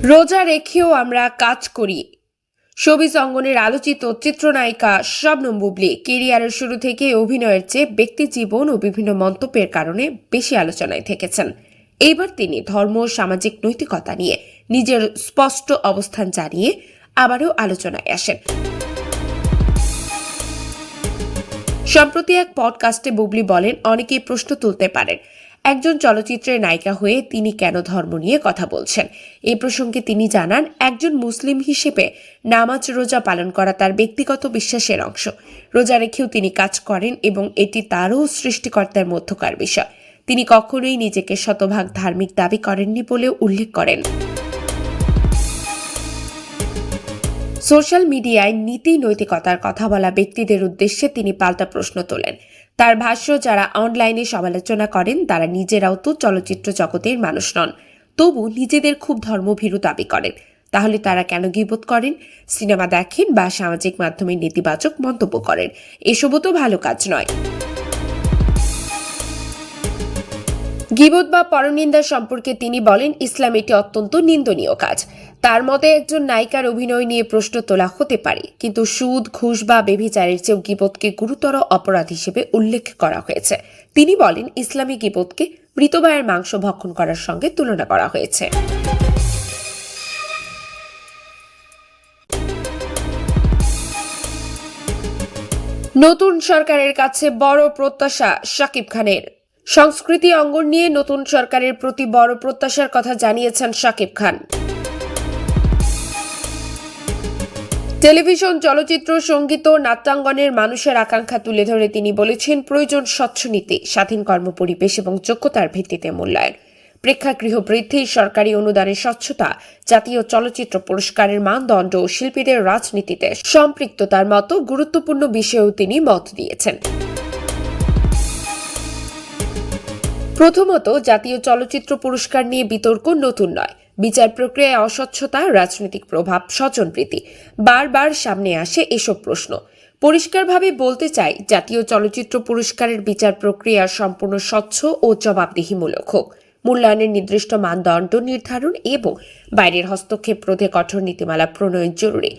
রোজা রেখেও আমরা কাজ করি। শোবিজ অঙ্গনের আলোচিত চিত্রনায়িকা শবনম বুবলি কেরিয়ারের শুরু থেকে অভিনয়ের চেয়ে ব্যক্তিজীবন ও বিভিন্ন মন্তব্যের কারণে বেশি আলোচনায় থেকেছেন। এইবার তিনি ধর্ম, সামাজিক নৈতিকতা নিয়ে নিজের স্পষ্ট অবস্থান জানিয়ে আবারও আলোচনায় আসেন। সম্প্রতি এক পডকাস্টে বুবলি বলেন, অনেকেই প্রশ্ন তুলতে পারেন একজন চলচ্চিত্রের নায়িকা হয়ে তিনি কেন ধর্ম নিয়ে কথা বলছেন। এই প্রসঙ্গে তিনি জানান, একজন মুসলিম হিসেবে নামাজ রোজা পালন করা তার ব্যক্তিগত বিশ্বাসের অংশ। রোজা রেখেও তিনি কাজ করেন এবং এটি তারও সৃষ্টিকর্তার মধ্যকার বিষয়। তিনি কখনোই নিজেকে শতভাগ ধার্মিক দাবি করেননি বলেও উল্লেখ করেন। সোশ্যাল মিডিয়ায় নীতি নৈতিকতার কথা বলা ব্যক্তিদের উদ্দেশ্যে তিনি পাল্টা প্রশ্ন তোলেন। তার ভাষ্য, যারা অনলাইনে সমালোচনা করেন তারা নিজেরাও তো চলচ্চিত্র জগতের মানুষ নন, তবু নিজেদের খুব ধর্মভীরু দাবি করেন। তাহলে তারা কেন গীবত করেন, সিনেমা দেখেন বা সামাজিক মাধ্যমে নেতিবাচক মন্তব্য করেন? এসবও তো ভালো কাজ নয়। গীবত বা পরনিন্দা সম্পর্কে তিনি বলেন, ইসলাম এটি অত্যন্ত নিন্দনীয় কাজ। তার মতে একজন নায়িকার অভিনয় নিয়ে প্রশ্ন তোলা হতে পারে, কিন্তু সুদ, ঘুষ বা ব্যভিচারের চেয়েও গীবতকে গুরুতর অপরাধ হিসেবে উল্লেখ করা হয়েছে। তিনি বলেন, ইসলামী গীবতকে মৃত ভাইয়ের মাংস ভক্ষণ করার সঙ্গে তুলনা করা হয়েছে। নতুন সরকারের কাছে বড় প্রত্যাশা শাকিব খানের। সংস্কৃতি অঙ্গন নিয়ে নতুন সরকারের প্রতি বড় প্রত্যাশার কথা জানিয়েছেন শাকিব খান। টেলিভিশন, চলচ্চিত্র, সঙ্গীত ও নাট্যাঙ্গনের মানুষের আকাঙ্ক্ষা তুলে ধরে তিনি বলেছেন, প্রয়োজন স্বচ্ছ নীতি, স্বাধীন কর্মপরিবেশ এবং যোগ্যতার ভিত্তিতে মূল্যায়ন, প্রেক্ষাগৃহ বৃদ্ধি, সরকারি অনুদানের স্বচ্ছতা, জাতীয় চলচ্চিত্র পুরস্কারের মানদণ্ড ও শিল্পীদের রাজনীতিতে সম্পৃক্ততার মতো গুরুত্বপূর্ণ বিষয়েও তিনি মত দিয়েছেন। প্রথমত, জাতীয় চলচ্চিত্র পুরস্কার নিয়ে বিতর্ক নতুন নয়। বিচার প্রক্রিয়ায় অস্বচ্ছতা, রাজনৈতিক প্রভাব, স্বজনপ্রীতি বারবার সামনে আসে এসব প্রশ্ন। পরিষ্কারভাবে বলতে চাই, জাতীয় চলচ্চিত্র পুরস্কারের বিচার প্রক্রিয়া সম্পূর্ণ স্বচ্ছ ও জবাবদিহিমূলক হোক। মূল্যায়নের নির্দিষ্ট মানদণ্ড নির্ধারণ এবং বাইরের হস্তক্ষেপ রোধে কঠোর নীতিমালা প্রণয়ন জরুরি।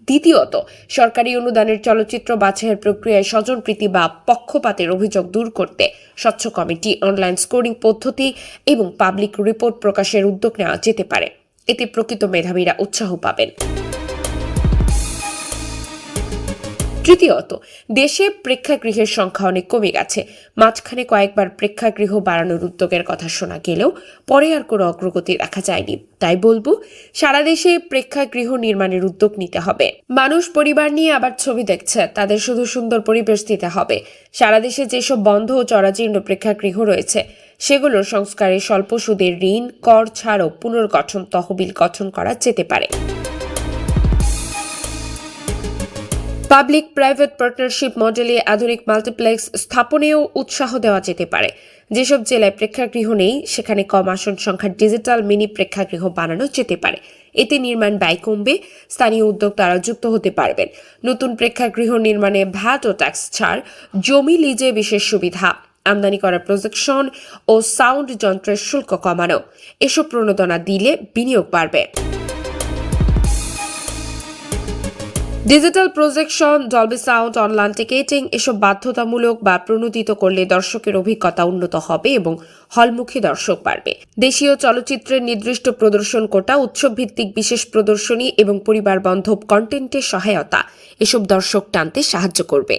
দ্বিতীয়ত, সরকারি অনুদানের চলচ্চিত্র বাছাইয়ের প্রক্রিয়ায় স্বজনপ্রীতি বা পক্ষপাতের অভিযোগ দূর করতে স্বচ্ছ কমিটি, অনলাইন স্কোরিং পদ্ধতি এবং পাবলিক রিপোর্ট প্রকাশের উদ্যোগ নেওয়া যেতে পারে। এতে প্রকৃত মেধাবীরা উৎসাহ পাবেন। তৃতীয়ত, দেশে প্রেক্ষাগৃহের সংখ্যা অনেক কমে গেছে। মাঝখানে কয়েকবার প্রেক্ষাগৃহ বাড়ানোর উদ্যোগের কথা শোনা গেলেও পরে আর কোনো অগ্রগতি দেখা যায়নি। তাই বলবো, সারা দেশে প্রেক্ষাগৃহ নির্মাণের উদ্যোগ নিতে হবে। মানুষ পরিবার নিয়ে আবার ছবি দেখছে, তাদের শুধু সুন্দর পরিবেশ দিতে হবে। সারা দেশে যেসব বন্ধ ও জরাজীর্ণ প্রেক্ষাগৃহ রয়েছে সেগুলোর সংস্কারে স্বল্প সুদের ঋণ, কর ছাড় ও পুনর্গঠন তহবিল গঠন করা যেতে পারে। পাবলিক প্রাইভেট পার্টনারশিপ মডেলে আধুনিক মাল্টিপ্লেক্স স্থাপনেও উৎসাহ দেওয়া যেতে পারে। যেসব জেলায় প্রেক্ষাগৃহ নেই সেখানে কম আসন সংখ্যার ডিজিটাল মিনি প্রেক্ষাগৃহ বানানো যেতে পারে। এতে নির্মাণ ব্যয় কমবে, স্থানীয় উদ্যোক্তারা যুক্ত হতে পারবেন। নতুন প্রেক্ষাগৃহ নির্মাণে ভ্যাট ও ট্যাক্স ছাড়, জমি লিজে বিশেষ সুবিধা, আমদানি করা প্রজেকশন ও সাউন্ড যন্ত্রের শুল্ক কমানো, এসব প্রণোদনা দিলে বিনিয়োগ বাড়বে। Digital projection, Dolby sound, online ticketing এসব বাধ্যতামূলক বা প্রণোদিত করলে দর্শকের অভিজ্ঞতা উন্নত হবে এবং হলমুখী দর্শক বাড়বে। দেশীয় চলচ্চিত্রের নির্দিষ্ট প্রদর্শন কোটা, উৎসব ভিত্তিক বিশেষ প্রদর্শনী এবং পরিবার বান্ধব কন্টেন্টের সহায়তা এসব দর্শক টানতে সাহায্য করবে।